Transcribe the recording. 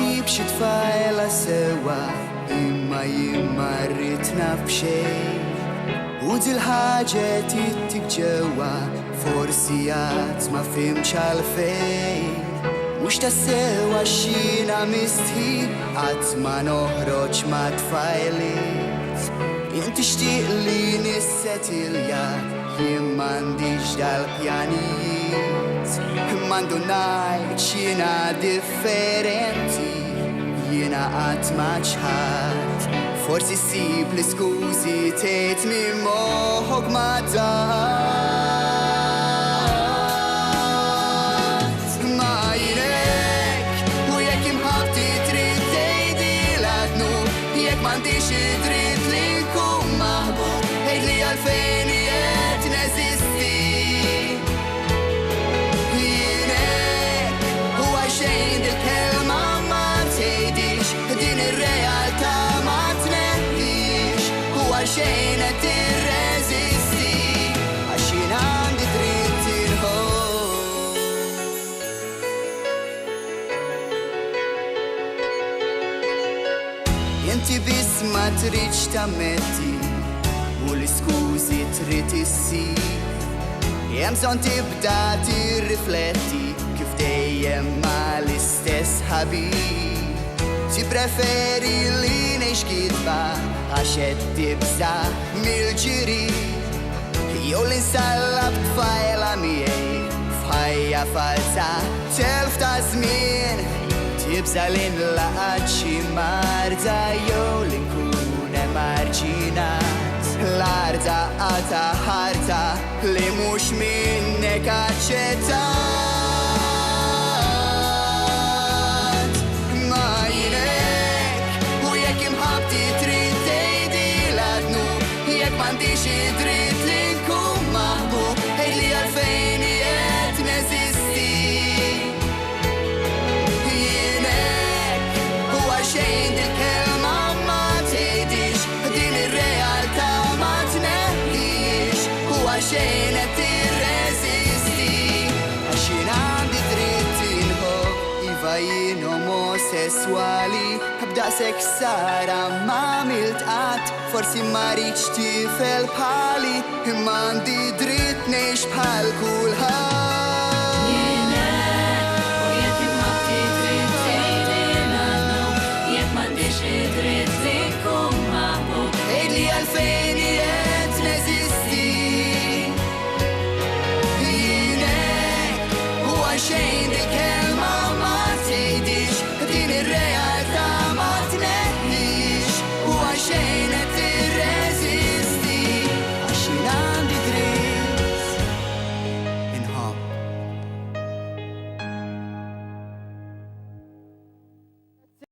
nsib xi tfajla sewa imma jimmarritna f'xejn u dil-ħaġet jittik ġewa forsi għad ma fimx għalfejn mux tassewa xina mistħi għad ma noħroġ ma tfajlit jien tixtieq li nissetilja jien m'għandix dal-pjanijiet m'għandu ngħid x'jiena differenti jiena qatt ma ċħadd forsi ssib l-iskużi tgħid minn moħħok ma dat ma jinek u jekk imħabbti trid tgħidilha dnu jekk m'għandix id-dritt li nkun maħbub għejdli għalfejn qiegħed neżisti jinek u għalxejn dil-kelma ma tgħidix din ir-realtà ma tneħħix u għalxejn qed tirreżisti għax jien għandi dritt inħobb inti biss ma tridx tammetti u l-iskużi trid issir hemm bżonn tibda tirrifletti kif dejjem ma l-istess ħabib tippreferi li ngħix kitba għax qed tibża mill-ġirien jew li nsallab tfajla miegħi f'ħajja falsa telf ta' żmien tibża li nlaqgħad xi marda jew li nkun emarġinat l-arda għata ħarta li mhux minnek aċċettat ma jinek u jekk imħabbti trid tgħidilha dnu jekk m'għandix id-dritt li nkun maħbub għejdli għalfejn qiegħed neżisti jinek u għalxejn dil-kelma ma tgħidix din ir-realtà ma tneħħix u għalxejn qed tirreżisti għax jien għandi dritt inħobb iva jien omosessuali b'daqshekk sara ma għamilt qatt forsi ma rridx tifel bħali imma għandi dritt ngħix bħal kulħadd